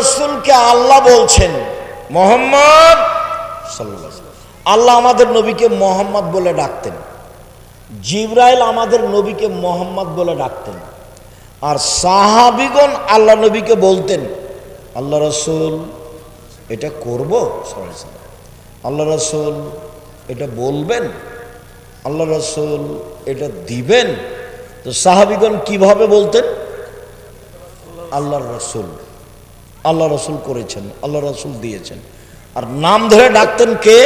রসুলকে আল্লাহ বলছেন মোহাম্মদ সাল্লাল্লাহু আলাইহি ওয়াসাল্লাম। আল্লাহ আমাদের নবীকে মোহাম্মদ বলে ডাকতেন, জিবরাইল আমাদের নবীকে মোহাম্মদ বলে ডাকতেন, আর সাহাবীগণ আল্লাহ নবীকে বলতেন আল্লাহ রসুল এটা করব, আল্লাহ রসুল এটা বলবেন, আল্লাহ রসুল এটা দিবেন। তো সাহাবীগণ কিভাবে বলতেন? আল্লাহর রসুল, আল্লাহ রসুল করেছেন, আল্লাহ রসুল দিয়েছেন। আর নাম ধরে ডাকতেন কে?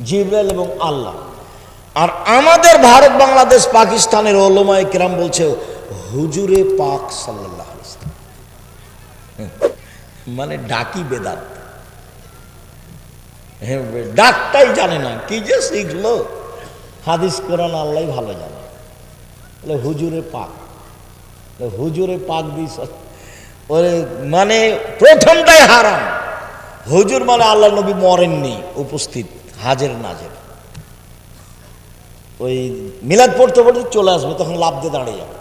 জিবরাইল এবং আল্লাহ। আর আমাদের ভারত বাংলাদেশ পাকিস্তানের ওলামায়ে কেরাম বলছে হুজুরে পাক সাল্লাল্লাহু আলাইহি ওয়াসাল্লাম, মানে ডাকি বেদাত। ডাকটাই জানে না, কি যে শিখলো। হাদিস কোরআন আল্লাহ ভালো জানে। হুজুরে পাক, হুজুরে পাক দিস, ওরে মানে প্রথমটাই হারাম। হুজুর মানে আল্লাহ নবী মরেননি, উপস্থিত, হাজের নাজের। ওই মিলাদ পড়তে পড়তে চলে আসবে, তখন লাভ দিয়ে দাঁড়িয়ে যাবে।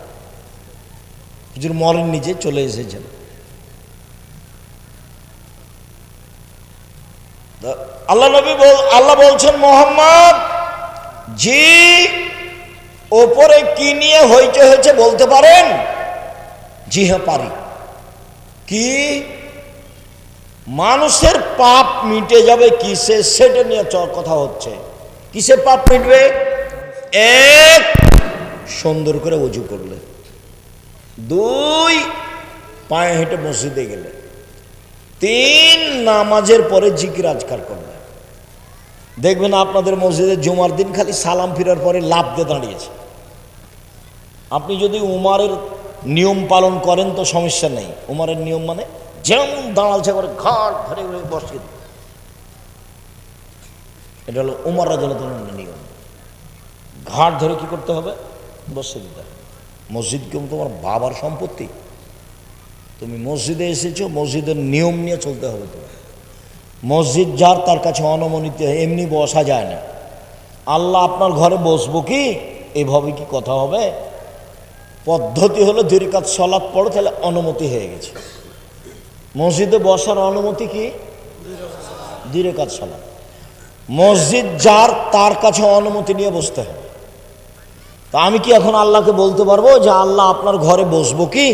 হুজুর মরেননি, যে চলে এসেছেন। আল্লাহ নবী আল্লাহ বলছেন মোহাম্মদ জি ওপরে কি নিয়ে হইচই হয়েছে বলতে পারেন? জি হ্যাঁ পারি। কি? মানুষের পাপ মিটে যাবে কিসে, সেটা নিয়ে কথা হচ্ছে। কিসে পাপ মিটবে? এক, সুন্দর করে ওযু করলে। দুই, পায়ে হেঁটে মসজিদে গেলে। তিন, নামাজের পরে জিকির আজকার করবে। দেখবেন আপনাদের মসজিদে জুমার দিন খালি সালাম ফিরার পরে লাফ দিয়ে দাঁড়িয়েছে। আপনি যদি উমারের নিয়ম পালন করেন তো সমস্যা নেই। উমারের নিয়ম মানে যেমন দাঁড়ালছে করে ঘাট ধরে বসে, এটা হলো উমর রাদিয়াল্লাহু আনহুর নিয়ম। ঘাট ধরে কি করতে হবে? বসে দিতে হবে। মসজিদ কেমন তোমার বাবার সম্পত্তি? তুমি মসজিদে এসেছো, মসজিদের নিয়ম নিয়ে চলতে হবে তোমার। মসজিদ যার, তার কাছে অনুমতি, এমনি বসা যায় না। আল্লাহ আপনার ঘরে বসবো কি এভাবে কি কথা হবে? পদ্ধতি হলো 2 রাকাত সালাত পড়ো, তাহলে অনুমতি হয়ে গেছে। মসজিদে বসার অনুমতি কি? 2 রাকাত সালাত। মসজিদ যার, তার কাছে অনুমতি নিয়ে বসতে হবে। তা আমি কি এখন আল্লাহকে বলতে পারবো যে আল্লাহ আপনার ঘরে বসবো কি?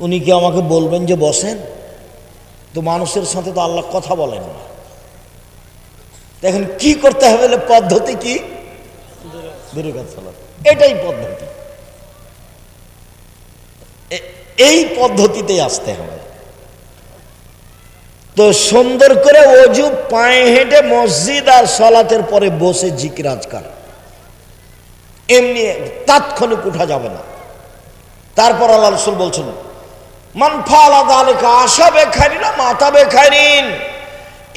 উনি কি আমাকে বলবেন যে বসেন? তো মানুষের সাথে তো আল্লাহ কথা বলেন না। এখন কি করতে হবে? পদ্ধতি কি? 2 রাকাত সালাত, এটাই পদ্ধতি। এই পদ্ধতিতেই আসতে হবে। তো সুন্দর করে ওযু, পায়ে হেঁটে মসজিদ আর সালাতের পরে বসে জিকির আজকার, এমনি তাৎক্ষণিক উঠা যাবে না। তারপর আল্লাহ রাসূল বলছেন মান ফাআলা যালিকা আসাবে খাইরিন মাতাবে খাইরিন।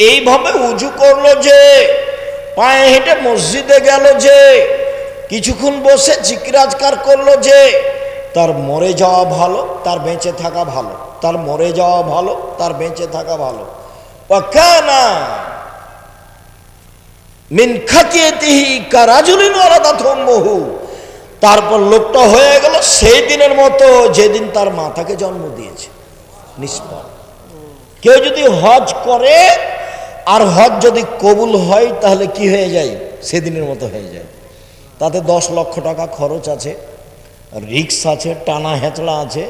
এইভাবে উযু করলো যে, পায়ে হেঁটে মসজিদে গেল যে, কিছুক্ষণ বসে জিকির আজকার করলো যে, তার মরে যাওয়া ভালো, তার বেঁচে থাকা ভালো। তার মরে যাওয়া ভালো, তার বেঁচে থাকা ভালো। ওয়াকানা মিন খাতিয়াতিহি কারাজুলিন ওয়ালাদাতহু উম্মুহু। তারপর লোকটা হয়ে গেল সেই দিনের মতো যেদিন তার মাতাকে জন্ম দিয়েছে, নিষ্পাপ। কেউ যদি হজ করে আর হজ যদি কবুল হয়, তাহলে কি হয়ে যায়? সেদিনের মতো হয়ে যায়। তাতে 10 লক্ষ টাকা খরচ আছে, রিক্স আছে, টানা হেঁচড়া আছে।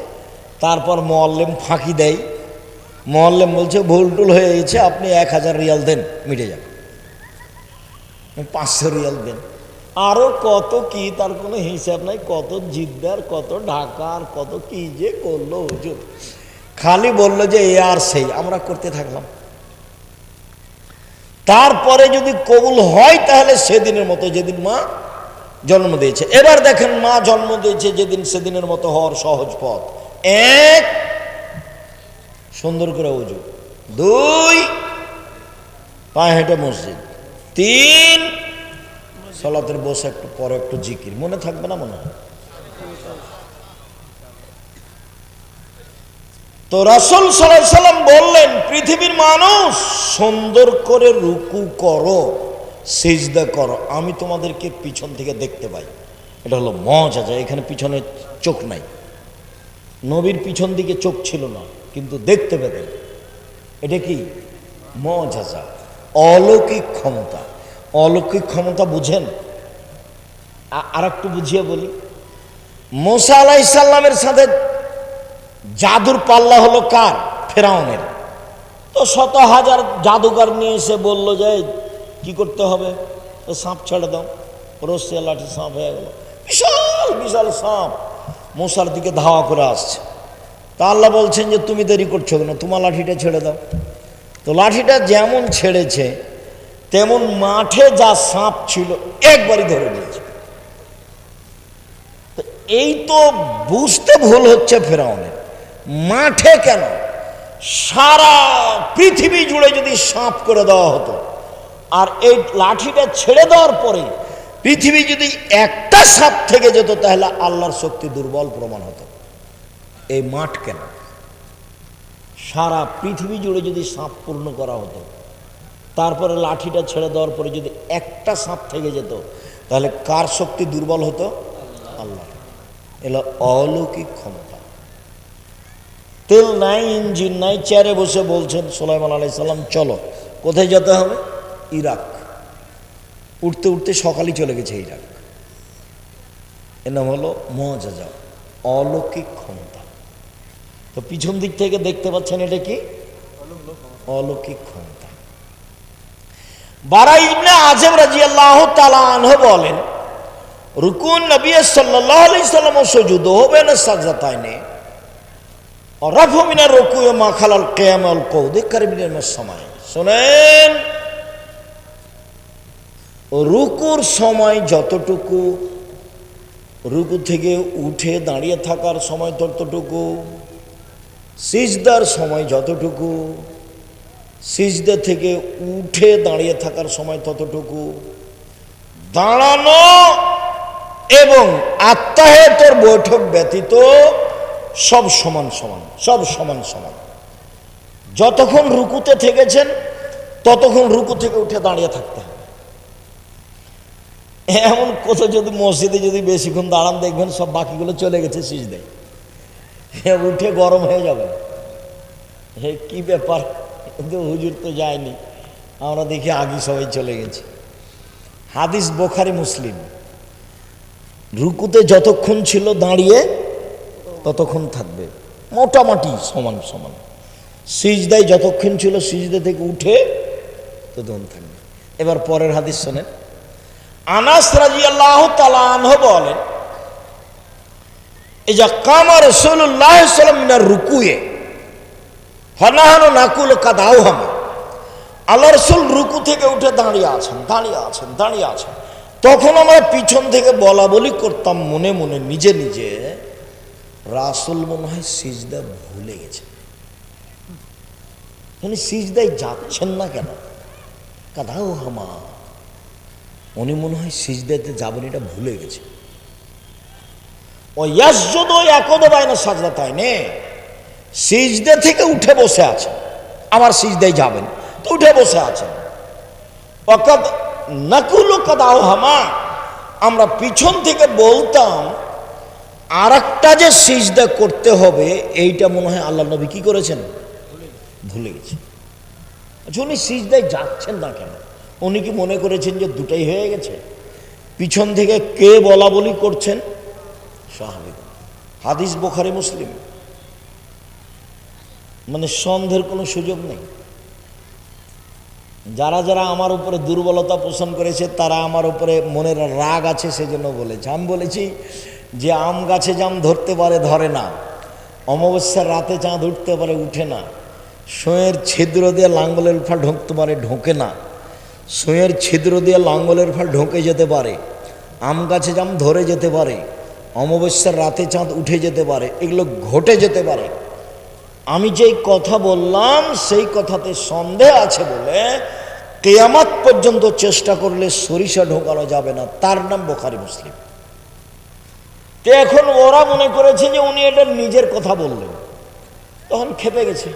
তারপর মোয়াল্লেম ফাঁকি দেয়। মোয়াল্লেম বলছে ভুল টুল হয়ে গেছে, আপনি 1000 রিয়াল দেন, মিটে যাবে। 500 রিয়াল দেন, আরো কত কি, তার কোনো হিসাব নাই। কত জিদ্দার, কত ঢাকার, কত কি যে করলো হুজুর। খালি বললো যে এ আর সেই, আমরা করতে থাকলাম। তারপরে যদি কবুল হয় তাহলে সেদিনের মতো, যেদিন মা জন্ম দিয়েছে। এবার দেখেন, মা জন্ম দিয়েছে যেদিন, সেদিনের মতো হওয়ার সহজ পথ: 1, সুন্দর করে ওযু। 2, পায়ে হেঁটে মসজিদ। 3, সালাতের বসে একটু পরে একটু জিকির। মনে থাকবে না? মনে হয় তো। রাসূল সাল্লাল্লাহু আলাইহি সাল্লাম বললেন, পৃথিবীর মানুষ সুন্দর করে রুকু করো, সিজদা করো, আমি তোমাদেরকে পিছন থেকে দেখতে পাই। এটা হলো মজা। এখানে পিছনে চোখ নাই। নবীর পিছন দিকে চোখ ছিল না, কিন্তু দেখতে পেতেন। এটা কি? মুআজিজা, অলৌকিক ক্ষমতা। অলৌকিক ক্ষমতা বুঝেন? আর একটু বুঝিয়ে বলি। মুসা আলাইহিস সালামের সাথে জাদুর পাল্লা হলো কার? ফেরাউনের। তো শত হাজার জাদুকর নিয়ে এসে বলল যে কি করতে হবে, তো সাপ ছেড়ে দাও। রস্সি লাঠি সাপ হয়ে গেল, বিশাল বিশাল সাপ মুসার দিকে ধাওয়া করে আসছে। তা আল্লাহ বলছেন যে তুমি দেরি করছো কেন, তোমার লাঠিটা ছেড়ে দাও। তো লাঠিটা যেমন ছেড়েছে তেমন মাঠে যা সাপ ছিল একবারই ধরে নিয়েছে। তো এই তো বুঝতে ভুল হচ্ছে ফেরাউনের। মাঠে কেন, সারা পৃথিবী জুড়ে যদি সাপ করে দেওয়া হতো, আর এই লাঠিটা ছেড়ে দেওয়ার পরে পৃথিবী যদি একটা সাপ থেকে যেত, তাহলে আল্লাহর শক্তি দুর্বল প্রমাণ হতো। এই মাঠ কেন, সারা পৃথিবী জুড়ে যদি সাপ পূর্ণ করা হতো, তারপরে লাঠিটা ছেড়ে দেওয়ার পরে যদি একটা সাপ থেকে যেত, তাহলে কার শক্তি দুর্বল হতো? আল্লাহ। এলো অলৌকিক ক্ষমতা। তেল নাই, ইঞ্জিন নাই, চেয়ারে বসে বলছেন সুলাইমান আলাইহিস সালাম চলো। কোথায় যেতে হবে? ইরাক। উঠতে উঠতে সকালই চলে গেছে ইরাক। এর নাম হলো মুআজিজা, অলৌকিক ক্ষমতা। তো পিছন দিক থেকে দেখতে পাচ্ছেন এটা কি? অলৌকিক ক্ষমতা। বারা ইবনে আযিব রাদিয়াল্লাহু তাআলা আনহু বলেন, রুকুন নবী সাল্লাল্লাহু আলাইহি সাল্লাম সুজুদুহু বাইনা সাজদাতাইনি ওয়া রাফু মিনার রুকু মা খালাল কিয়াম ওয়াল কউদ কারিবিনাল মাসসামাই। শুনেন, রুকুর সময় যতটুকু, রুকু থেকে উঠে দাঁড়িয়ে থাকার সময় ততটুকু, সিজদার সময় যতটুকু, সিজদা থেকে উঠে দাঁড়িয়ে থাকার সময় ততটুকু, দাঁড়ানো এবং আত্তাহিয়াতের বৈঠক ব্যতীত সব সমান সমান, সব সমান সমান। যতক্ষণ রুকুতে থেকেছেন ততক্ষণ রুকু থেকে উঠে দাঁড়িয়ে থাকতে হবে। এমন কোথাও যদি মসজিদে যদি বেশিক্ষণ দাঁড়ান, দেখবেন সব বাকিগুলো চলে গেছে সিজদায়, উঠে গরম হয়ে যাবে। হে কি ব্যাপার, কিন্তু হুজুর তো যায়নি, আমরা দেখি আগে সবাই চলে গেছে। হাদিস বুখারী মুসলিম। রুকুতে যতক্ষণ ছিল দাঁড়িয়ে ততক্ষণ থাকবে, মোটামুটি সমান সমান। সিজদায় যতক্ষণ ছিল সিজদা থেকে উঠে ততক্ষণ থাকবে। এবার পরের হাদিস শোনেন। আনাস রাদিয়াল্লাহু তাআলা আনহু বলেন, ইজা কামা রাসূলুল্লাহ সাল্লাল্লাহু আলাইহি ওয়াসাল্লাম মিনার রুকুয়ে ফানাহানু নাকুল কাদাউহামা। আল্লাহ রাসূল রুকু থেকে উঠে দাঁড়িয়ে আছেন, দাঁড়িয়ে আছেন, দাঁড়িয়ে আছেন। তখন আমরা পিছন থেকে বলা বলি করতাম মনে মনে, নিজে নিজে, রাসূল মনে হয় সিজদা ভুলে গেছে। উনি সিজদায় যাচ্ছেন না কেন? কাদাউহামা, উনি মনে হয় সিজদাতে যাবেন, এটা ভুলে গেছে। ও ইয়াসজুদু ইয়াকুদু বাইনা সাজদাতাইনি, সিজদা থেকে উঠে বসে আছেন, আবার সিজদায় যাবেন, তো উঠে বসে আছেন। ওয়াকাদ নাকুলু কাদাউহামা, আমরা পিছন থেকে বলতাম আর একটা যে সিজদা করতে হবে, এইটা মনে হয় আল্লাহ নবী কি করেছেন? ভুলে গেছে। আচ্ছা, উনি সিজদায় যাচ্ছেন না কেন? উনি কি মনে করেছেন যে দুটাই হয়ে গেছে? পিছন থেকে কে বলা বলি করছেন? সাহাবীগণ। হাদিস বুখারী মুসলিম, মানে সন্দেহের কোনো সুযোগ নেই। যারা যারা আমার উপরে দুর্বলতা পোষণ করেছে, তারা আমার উপরে মনের রাগ আছে, সেজন্য বলেছে। আমি বলেছি যে আম গাছে জাম ধরতে পারে, ধরে না। অমাবস্যার রাতে চাঁদ উঠতে পারে, উঠে না। সুঁয়ের ছিদ্র দিয়ে লাঙ্গলের ফাল ঢুকতে পারে, ঢোকে না। সুঁয়ের ছিদ্র দিয়ে লাঙ্গলের ফাল ঢোকে যেতে পারে। আম গাছে জাম ধরে যেতে পারে, অমাবস্যার রাতে চাঁদ উঠে যেতে পারে, এগুলো ঘটে যেতে পারে। আমি যেই কথা বললাম সেই কথাতে সন্দেহ আছে বলে কিয়ামত পর্যন্ত চেষ্টা করলে সরিষা ঢোকানো যাবে না, তার নাম বুখারী মুসলিম। তো এখন ওরা মনে করেছে যে উনি এটা নিজের কথা বললেন, তখন খেপে গেছে।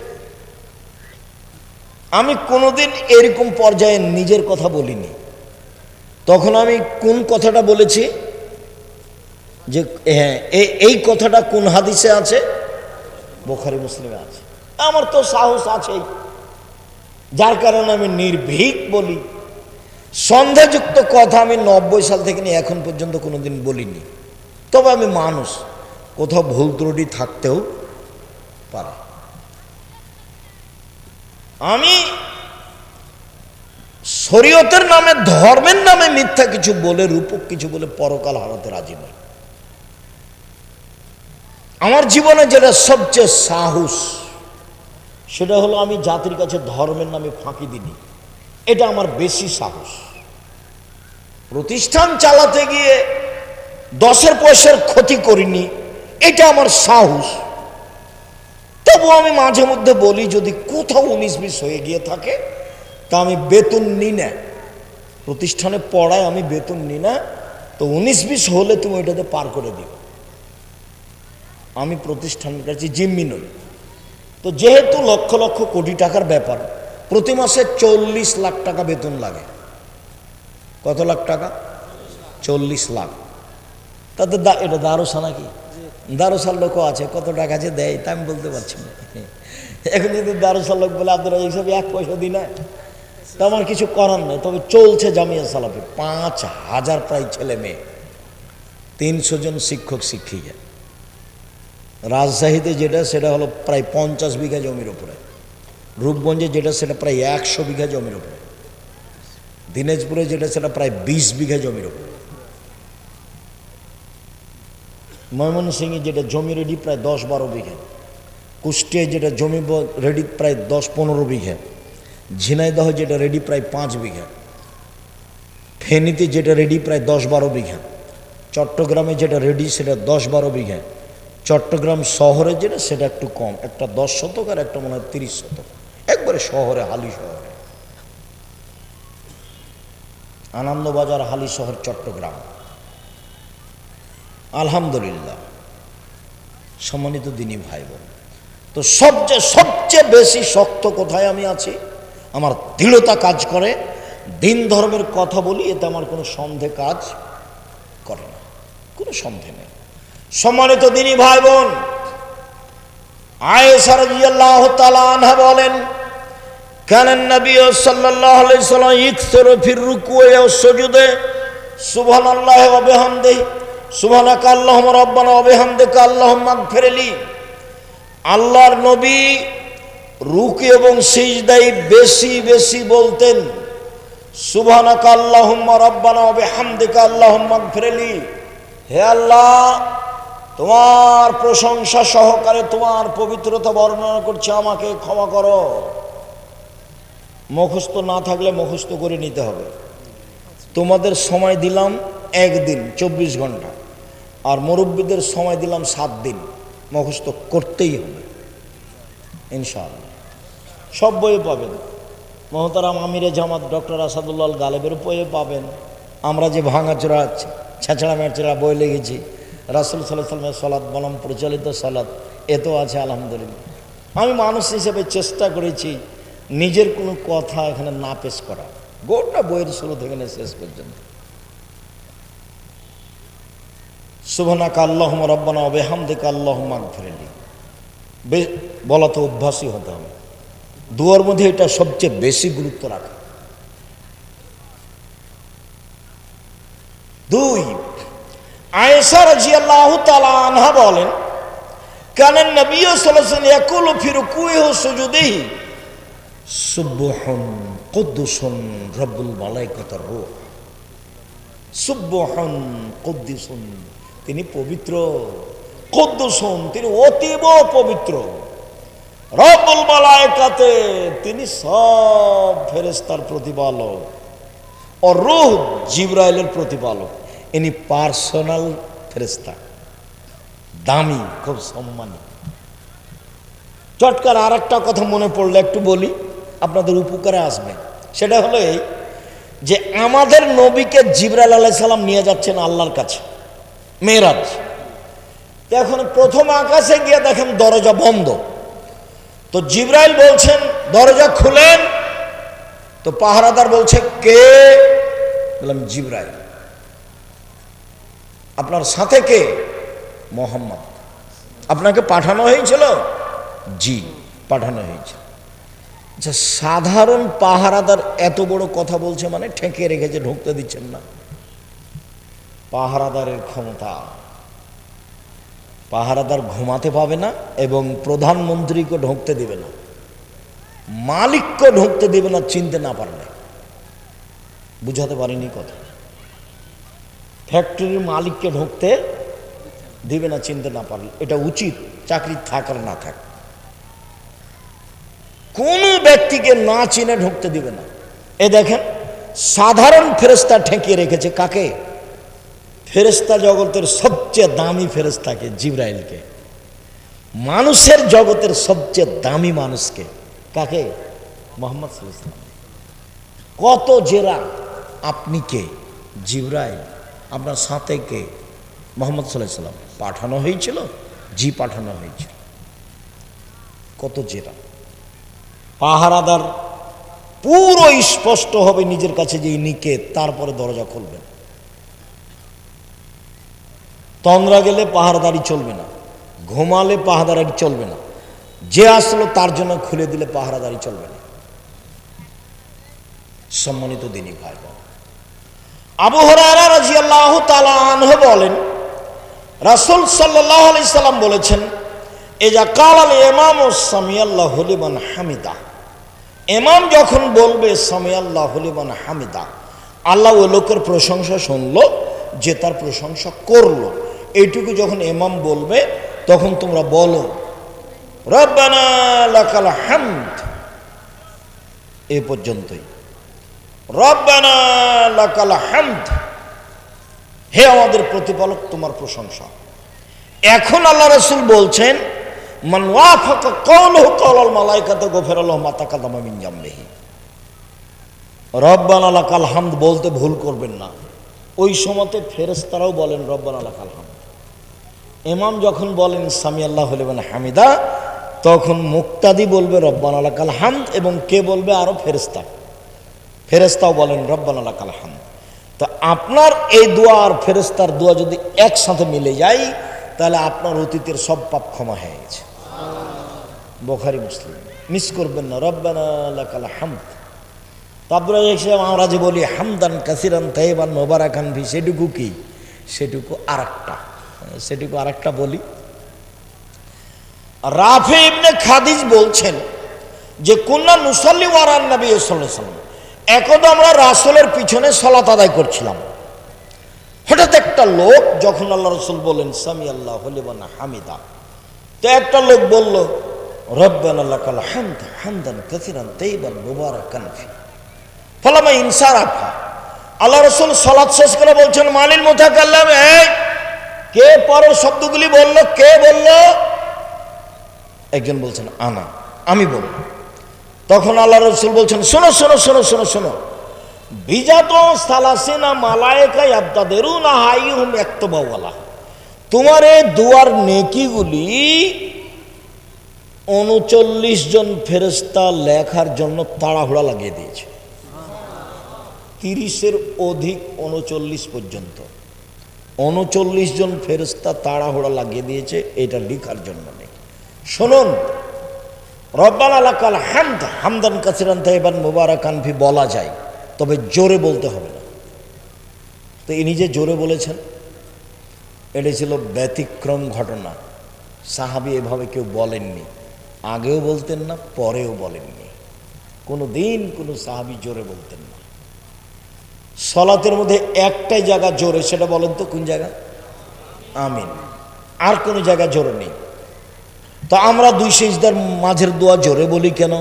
আমি কোনোদিন এরকম পর্যায়ে নিজের কথা বলিনি। তখন আমি কোন কথাটা বলেছি যে হ্যাঁ, এই কথাটা কোন হাদিসে আছে? বুখারী মুসলিমে আছে। আমার তো সাহস আছেই, যার কারণে আমি নির্ভীক বলি। সন্দেহযুক্ত কথা আমি 90 সাল থেকে নিয়ে এখন পর্যন্ত কোনোদিন বলিনি। তবে আমি মানুষ, কোথাও ভুল ত্রুটি থাকতেও পারে। আমি শরীয়তের নামে, ধর্মের নামে মিথ্যা কিছু বলে, রূপক কিছু বলে পরকাল হারাতে রাজি নই। আমার জীবনে যেটা সবচেয়ে সাহস, সেটা হলো আমি জাতির কাছে ধর্মের নামে ফাঁকি দিইনি। এটা আমার বেশি সাহস। প্রতিষ্ঠান চালাতে গিয়ে 10 পয়সার ক্ষতি করিনি, এটা আমার সাহস। তবু আমি মাঝে মধ্যে বলি, যদি কোথাও 19-20 হয়ে গিয়ে থাকে তা আমি বেতন নিই না। প্রতিষ্ঠানে পড়ায় আমি বেতন নিই না, তো 19-20 হলে তুমি ওইটাতে পার করে দিও। আমি প্রতিষ্ঠানের কাছে জিম্মি নই। তো যেহেতু লক্ষ লক্ষ কোটি টাকার ব্যাপার, প্রতি মাসে 40 লাখ টাকা বেতন লাগে। কত লাখ টাকা? 40 লাখ। তাতে এটা দারোসা নাকি? দারোসার লোকও আছে, কত টাকা যে দেয় তা আমি বলতে পারছি না। এখন যদি দারোসার লোক বলে আপনারা এইসব 1 পয়সা দিন না, তো আমার কিছু করার নেই। তবে চলছে জামিয়া সালাফি, 5000 প্রায় ছেলে মেয়ে, 300 জন শিক্ষক শিক্ষিকা। রাজশাহীতে যেটা, সেটা হলো প্রায় 50 বিঘা জমির উপরে। রূপগঞ্জে যেটা, সেটা প্রায় 100 বিঘা জমির উপরে। দিনাজপুরে যেটা, সেটা প্রায় 20 বিঘা জমির উপরে। ময়মনসিংহে যেটা জমি রেডি প্রায় 10-12 বিঘা। কুষ্টিয়ায় যেটা জমি রেডি প্রায় 10-15 বিঘা। ঝিনাইদহ যেটা রেডি প্রায় 5 বিঘা। ফেনীতে যেটা রেডি প্রায় 10-12 বিঘা। চট্টগ্রামে যেটা রেডি সেটা 10-12 বিঘা। চট্টগ্রাম শহরে যেটা, সেটা একটু কম, একটা 10 শতক আর একটা মনে হয় 30 শতক, একবারে শহরে, হালি শহরে। আনন্দবাজার হালি শহর চট্টগ্রাম। আলহামদুলিল্লাহ, সম্মানিত দিনী ভাই বোন, তো সবচেয়ে বেশি শক্ত কোথায় আমি আছি? আমার দৃঢ়তা কাজ করে, দিন ধর্মের কথা বলি, এতে আমার কোনো সন্দেহ কাজ করে না, কোনো সন্দেহ নেই। সম্মানিত দিনী ভাই বোন, আয়েশা রাদিয়াল্লাহু তাআলা আনহা বলেন, কানান নবী সাল্লাল্লাহু আলাইহি ওয়াসাল্লাম ইকসিরু ফির রুকু'i ওয়াস সুজুদে সুবহানাল্লাহি ওয়া বিহামদিহি সুবহানাকা আল্লাহুম্মা রাব্বানা ওয়া বিহামদিকা আল্লাহুম্মা ইগফিরলি। আল্লাহর নবী রুকু এবং সিজদায় বেশি বেশি বলতেন, সুবহানাকা আল্লাহুম্মা রাব্বানা ওয়া বিহামদিকা আল্লাহুম্মা ইগফিরলি। হে আল্লাহ, তোমার প্রশংসা সহকারে তোমার পবিত্রতা বর্ণনা করছে, আমাকে ক্ষমা করো। মুখস্থ না থাকলে মুখস্থ করে নিতে হবে। তোমাদের সময় দিলাম 1 দিন 24 ঘন্টা, আর মুরব্বীদের সময় দিলাম 7 দিন। মুখস্থ করতেই হবে ইনশাআল্লাহ। সব বইয়ে পাবেন। মহতারাম আমিরে জামাত ডক্টর আসাদুল্লাহ গালেবের বইয়ে পাবেন। আমরা যে ভাঙাচোরা ছেঁচড়া মেচড়া বই লেগেছি, রাসূল সাল্লাল্লাহু আলাইহি ওয়াসাল্লামের সালাত বনাম প্রচলিত সালাত, এতেও আছে আলহামদুলিল্লাহ। আমি মানুষ হিসেবে চেষ্টা করেছি নিজের কোনো কথা এখানে না পেশ করা, গোটা বইয়ের শুরু থেকে শেষ পর্যন্ত। সুবহানাকা আল্লাহুম্মা রাব্বানা ওয়া বিহামদিকা আল্লাহুম্মা ইগফিরলি বলা তো অভ্যাসই হতে হবে। দুয়ার মধ্যে এটা সবচেয়ে বেশি গুরুত্ব রাখে। 2, আয়েশা রাদিয়াল্লাহু তাআলা আনহা বলেন, কানান নবী সাল্লাল্লাহু আলাইহি ওয়াসাল্লাম ইয়াকুলু ফি রুকুইহি ওয়া সুজুদিহি সুবহান কুদ্দুসুন রাব্বুল মালাইকাতির রূহ। সুবহান কুদ্দুসুন, তিনি পবিত্র, কুদ্দুসুন, তিনি অতীব পবিত্র, রব্বুল মালাইকাতে, তিনি সব ফেরেশতার প্রতিপালক, ও রূহ, জিবরাইলের প্রতিপালক। ইনি পার্সোনাল ফেরেশতা, দামি, খুব সম্মানী। চটকার আর একটা কথা মনে পড়লে একটু বলি, আপনাদের উপকারে আসবে। সেটা হলো এই যে আমাদের নবীকে জিবরাইল আলাইহিস সালাম নিয়ে যাচ্ছেন আল্লাহর কাছে মেরাজ। এখন প্রথম আকাশে গিয়ে দেখেন দরজা বন্ধ, তো জিবরাইল বলছেন দরজা খুলেন, তো পাহারাদার বলছে কে? বললাম জিবরাইল। আপনার সাথে কে? মোহাম্মদ। আপনাকে পাঠানো হয়েছিল? জি। পাঠানো হয়েছে। আচ্ছা, সাধারণ পাহারাদার এত বড় কথা বলছে মানে ঠেকে রেখেছে, ঢুকতে দিচ্ছেন না। পাহারাদারের ক্ষমতা, পাহারাদার ঘুমাতে পাবে না এবং প্রধানমন্ত্রীকে ঢুকতে দেবে না, মালিককে ঢুকতে দেবে না চিনতে না পারলে। বুঝাতে পারিনি কথা? ফ্যাক্টরির মালিককে ঢুকতে দিবে না চিনতে না পারলে, এটা উচিত, চাকরি থাক আর না থাক। কোনো ব্যক্তিকে না চিনে ঢুকতে দিবে না। এ দেখেন, সাধারণ ফেরেশতা ঠেকিয়ে রেখেছে কাকে? ফেরেশতা জগতের সবচেয়ে দামি ফেরেশতাকে, জিবরাইলকে। মানুষের জগতের সবচেয়ে দামি মানুষকে, কাকে? মুহাম্মদ সাল্লাল্লাহু আলাইহি ওয়াসাল্লাম। কত জেরা, আপনি কে? জিবরাইল। আপনার সাথে কে? মুহাম্মদ সাল্লাল্লাহু আলাইহি ওয়াসাল্লাম। পাঠানো হয়েছিল? জি, পাঠানো হয়েছিল। কত জেরা। পাহারাদার পুরো স্পষ্ট হবে নিজের কাছে যে ইনি কে, তারপরে দরজা খুলবেন। তন্দ্রা গেলে পাহারাদারি চলবে না, ঘুমালে পাহারাদারি চলবে না, যে আসলো তার জন্য খুলে দিলে পাহারাদারি চলবে না। সম্মানিত দিনী ভাই বোন, আবু হুরায়রা রাদিয়াল্লাহু তাআলা আনহু বলেন, রাসূল সাল্লাল্লাহু আলাইহি সাল্লাম বলেছেন, ইজা কালাল ইমামু সামিআল্লাহু লিমান হামিদা, ইমাম যখন বলবে সামিআল্লাহু লিমান হামিদা, আল্লাহ ওই লোকের প্রশংসা শুনলো যে তার প্রশংসা করলো, এইটুকু যখন ইমাম বলবে তখন তোমরা বলো রব্বানা লাকাল হামদ। এই পর্যন্তই। রব্বানা লাকাল হামদ, হে আমাদের প্রতিপালক তোমার প্রশংসা। এখন আল্লাহ রাসূল বলছেন, মান ওয়াফাকা কাওলুহু কাওলাল মালাইকাতু গফিরা লাহু মা তাকাদ্দামা মিন জামবিহি। রব্বানা লাকাল হামদ বলতে ভুল করবেন না। ওই সময়তে ফেরেশতারাও বলেন রব্বানা লাকাল হামদ। ইমাম যখন বলেন সামিআল্লাহু লিমান হামিদা, তখন মুক্তাদি বলবে রব্বানা লাকাল হামদ, এবং কে বলবে? আরো ফেরেশতা। ফেরেশতাও বলেন রব্বানা লাকাল হামদ। তো আপনার এই দোয়া আর ফেরেশতার দোয়া যদি একসাথে মিলে যায়, তাহলে আপনার অতীতের সব পাপ ক্ষমা হয়ে গেছে। বুখারী মুসলিম, মিস করবেন না, রব্বানা লাকাল হামদ। তারপরে আমরা যে বলি হামদান কাসিরান তাইবান মুবারাকান ফি, সেটুকু কি? সেটুকু আরেকটা বলি। রাফি ইবনে খাদিজ বলছেন যে কুন্না নুসাল্লি ওয়ারান নবী সাল্লাল্লাহু আলাইহি ওয়াসাল্লাম, একদা আমরা রাসূলের পিছনে সালাত আদায় করছিলাম। হঠাৎ একটা লোক, যখন আল্লাহ রাসূল বলেন সামিআল্লাহু লিমান হামিদা, তো একটা লোক বলল রব্বানা লাকাল হামদ হামদান কাসিরান তাইবান মুবারাকান ফি। ফালামা ইনসারাফা, আল্লাহ রাসূল সালাত শেষ করে বলছেন মালিল মুতাকাল্লিম, এই কে পরের শব্দগুলি বলল? কে বলল? একজন বলছেন আনা, আমি বলব। তখন আল্লাহ রাসূল বলছেন শোনো শোনো শোনো শোনো শোনো, বিজাতো সালাসিনা মালায়েকা ইয়াবতাদিরুনা হাইহুম ইয়াকতুবুলা, তোমার এই দুয়ার নেকিগুলি 39 জন ফেরেশতা লেখার জন্য তাড়াহুড়া লাগিয়ে দিয়েছে। 30-এর অধিক, 39 পর্যন্ত 39 জন ফেরেশতা তাড়াহুড়া লাগিয়ে দিয়েছে এটা লেখার জন্য। নেই, শুনুন, রব্বানা লাকাল হামদ হামদান কাসিরান তাইবান মুবারাকান ফি বলা যায়, তবে জোরে বলতে হবে না। তো ইনি যে জোরে বলেছেন, এটা ছিল ব্যতিক্রম ঘটনা। সাহাবী এভাবে কেউ বলেননি, আগেও বলতেন না, পরেও বলেননি। কোনো দিন কোনো সাহাবী জোরে বলতেন না। সালাতের মধ্যে একটাই জায়গা জোরে, সেটা বলেন তো কোন জায়গা? আমিন। আর কোনো জায়গা জোরে নেই। তো আমরা দুই সিজদার মাঝের দোয়া জোরে বলি কেন?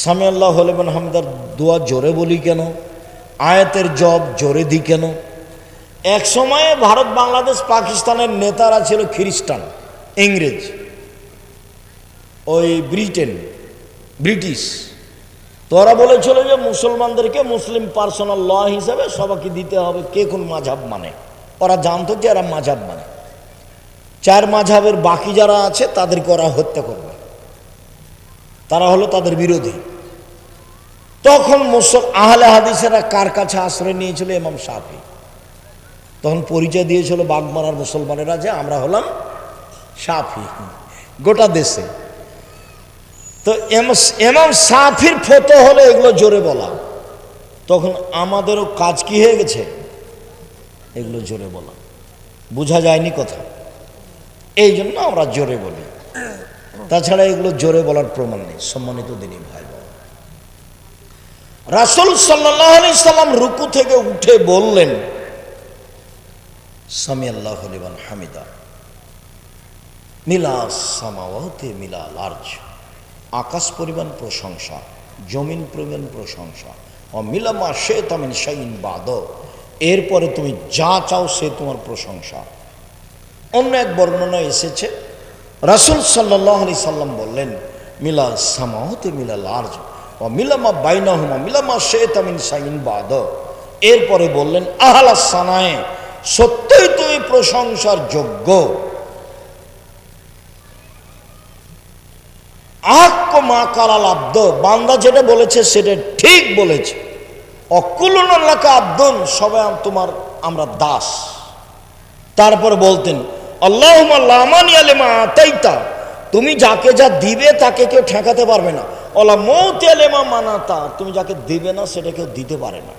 সামিআল্লাহু লিমান হামিদার দোয়া জোরে বলি কেন? আয়াতের জব জোরে দিই কেন? এক সময়ে ভারত, বাংলাদেশ, পাকিস্তানের নেতারা ছিল খ্রিস্টান, ইংরেজ, ওই ব্রিটিশ। তো ওরা বলেছিল যে মুসলমানদেরকে মুসলিম পার্সোনাল ল হিসেবে সবাইকে দিতে হবে কে কোন মাঝহাব মানে। ওরা জানতো যে এরা মাঝহাব মানে, 4 মাঝহাবের বাকি যারা আছে তাদেরকে ওরা হত্যা করবে, তারা হলো তাদের বিরোধী। তখন আহলে হাদিসেরা কার কাছে আশ্রয় নিয়েছিল? ইমাম শাফি। তখন পরিচয় দিয়েছিল বাগমারার মুসলমানেরা যে আমরা হলাম শাফি। গোটা দেশে তো এমাম সাফির ফতো হলে এগুলো জোরে বলা, তখন আমাদেরও কাজ কি হয়ে গেছে, এগুলো জোরে বলা। বোঝা যায়নি কথা, এই জন্য আমরা জোরে বলি, তাছাড়া এগুলো জোরে বলার প্রমাণ নেই। সম্মানিত দিনী ভাই বোন, রাসূল সাল্লাল্লাহু আলাইহি সাল্লাম রুকু থেকে উঠে বললেন সামি আল্লাহু লিমান হামিদা, মিলা সামাওয়াতি মিলাল আরজ, আকাশ পরিমাণ প্রশংসা, জমিন পরিমাণ প্রশংসা, ও মিলামা শি'তা মিন শাইইন বা'দ, এরপরে তুমি যা চাও সে তোমার প্রশংসা। অন্য এক বর্ণনায় এসেছে রাসূল সাল্লাল্লাহু আলাইহি সাল্লাম বললেন মিলা সামাওয়াতি মিলাল আরজ ও মিলামা বাইনাহুমা মিলামা শি'তা মিন শাইইন বা'দ, এরপরে বললেন আহলা সানায়ে, সত্যই তুমি প্রশংসার যোগ্য। আহাক্ক মা কালাল আব্দ, বান্দা যেটা বলেছে সেটা ঠিক বলেছে। অকুলুনা লাকা আব্দুন, সবাই তোমার আমরা দাস। তারপর বলতেন আল্লাহুম্মা লা মানিয়া লিমা আতাইতা, তুমি যাকে যা দিবে তাকে কেউ ঠেকাতে পারবে না। ওয়ালা মুতিয়া লিমা মানাতা, তুমি যাকে দিবে না সেটা কেউ দিতে পারে না।